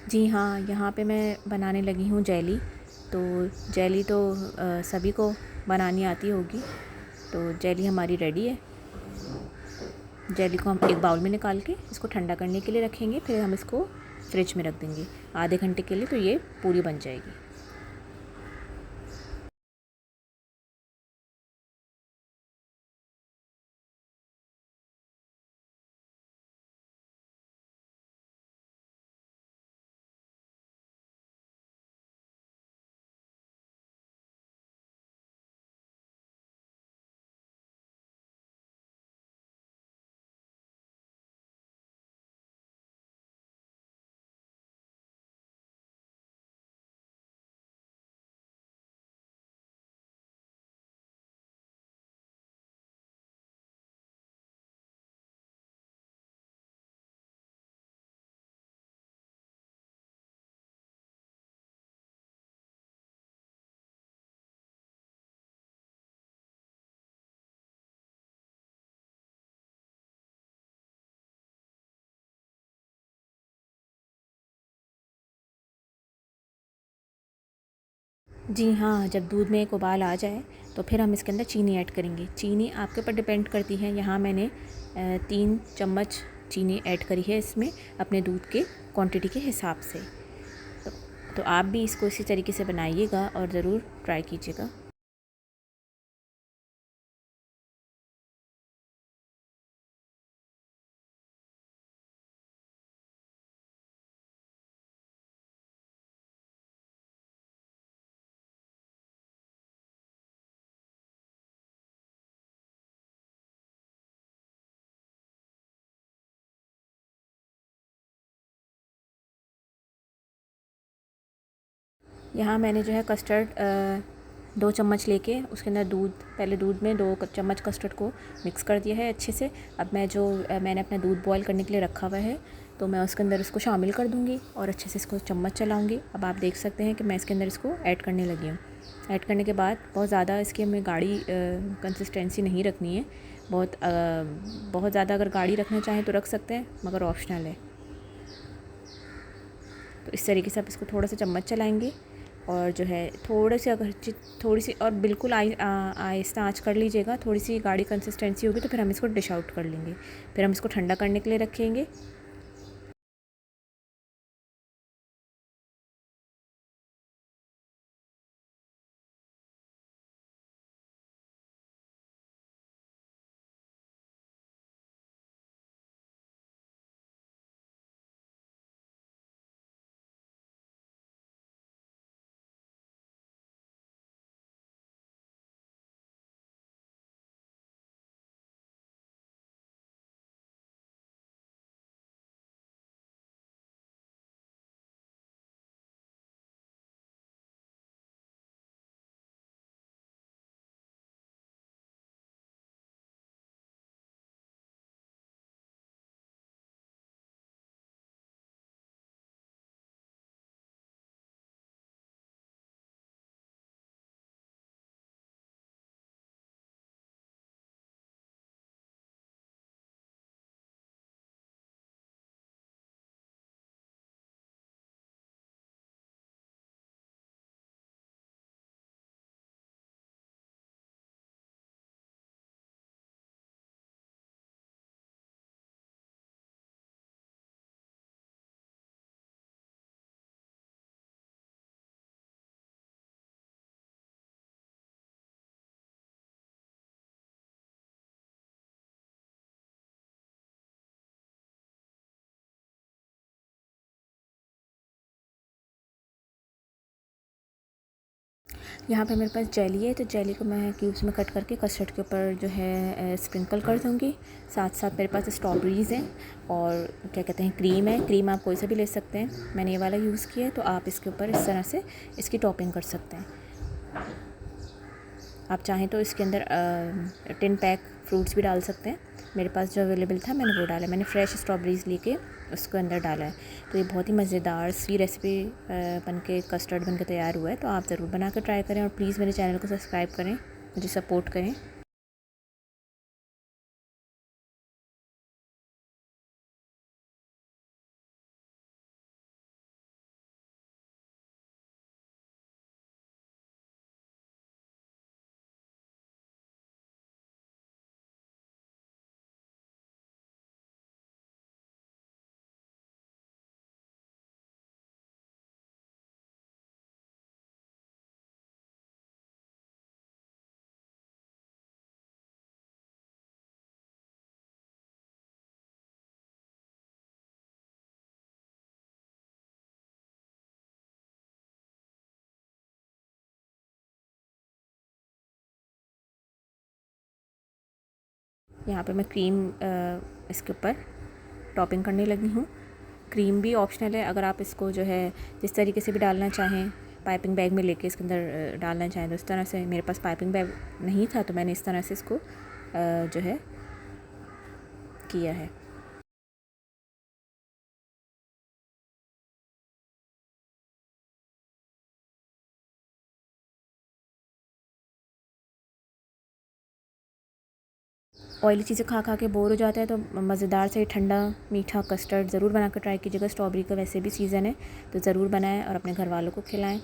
जी हाँ, यहाँ पे मैं बनाने लगी हूँ जेली। तो जेली तो सभी को बनानी आती होगी। तो जेली हमारी रेडी है। जेली को हम एक बाउल में निकाल के इसको ठंडा करने के लिए रखेंगे, फिर हम इसको फ्रिज में रख देंगे आधे घंटे के लिए, तो ये पूरी बन जाएगी। जी हाँ, जब दूध में एक उबाल आ जाए तो फिर हम इसके अंदर चीनी ऐड करेंगे। चीनी आपके ऊपर डिपेंड करती है। यहाँ मैंने 3 चम्मच चीनी ऐड करी है इसमें, अपने दूध के क्वांटिटी के हिसाब से। तो, तो आप भी इसको इसी तरीके से बनाइएगा और ज़रूर ट्राई कीजिएगा। यहाँ मैंने जो है कस्टर्ड 2 चम्मच लेके उसके अंदर पहले दूध में 2 चम्मच कस्टर्ड को मिक्स कर दिया है अच्छे से। अब मैंने अपना दूध बॉईल करने के लिए रखा हुआ है, तो मैं उसके अंदर इसको शामिल कर दूँगी और अच्छे से इसको चम्मच चलाऊँगी। अब आप देख सकते हैं कि मैं इसके अंदर इसको ऐड करने लगी हूँ। ऐड करने के बाद बहुत ज़्यादा इसकी हमें गाढ़ी कंसिस्टेंसी नहीं रखनी है। बहुत ज़्यादा अगर गाढ़ी रखना चाहें तो रख सकते हैं, मगर ऑप्शनल है। तो इस तरीके से आप इसको थोड़ा सा चम्मच चलाएंगे और जो है थोड़ी सी और बिल्कुल आहिस्ता आँच कर लीजिएगा। थोड़ी सी गाढ़ी कंसिस्टेंसी होगी तो फिर हम इसको डिश आउट कर लेंगे। फिर हम इसको ठंडा करने के लिए रखेंगे। यहाँ पे मेरे पास जेली है, तो जेली को मैं क्यूब्स में कट करके कस्टर्ड के ऊपर जो है स्प्रिंकल कर दूँगी। साथ साथ मेरे पास स्ट्रॉबेरीज़ हैं और क्या कहते हैं क्रीम है। क्रीम आप कोई सा भी ले सकते हैं, मैंने ये वाला यूज़ किया है। तो आप इसके ऊपर इस तरह से इसकी टॉपिंग कर सकते हैं। आप चाहें तो इसके अंदर टिन पैक फ्रूट्स भी डाल सकते हैं। मेरे पास जो अवेलेबल था मैंने वो डाला। मैंने फ्रेश स्ट्रॉबेरीज़ लेके उसको अंदर डाला है। तो ये बहुत ही मज़ेदार सी रेसिपी बन के कस्टर्ड बन के तैयार हुआ है। तो आप ज़रूर बना कर ट्राई करें और प्लीज़ मेरे चैनल को सब्सक्राइब करें, मुझे सपोर्ट करें। यहाँ पे मैं क्रीम इसके ऊपर टॉपिंग करने लगी हूँ। क्रीम भी ऑप्शनल है, अगर आप इसको जो है जिस तरीके से भी डालना चाहें, पाइपिंग बैग में लेके इसके अंदर डालना चाहें तो इस तरह से। मेरे पास पाइपिंग बैग नहीं था तो मैंने इस तरह से इसको जो है किया है। ऑयली चीज़ें खा खा के बोर हो जाता है तो मज़ेदार से ठंडा मीठा कस्टर्ड ज़रूर बना कर ट्राई कीजिएगा। स्ट्रॉबेरी का वैसे भी सीज़न है तो ज़रूर बनाएं और अपने घर वालों को खिलाएं।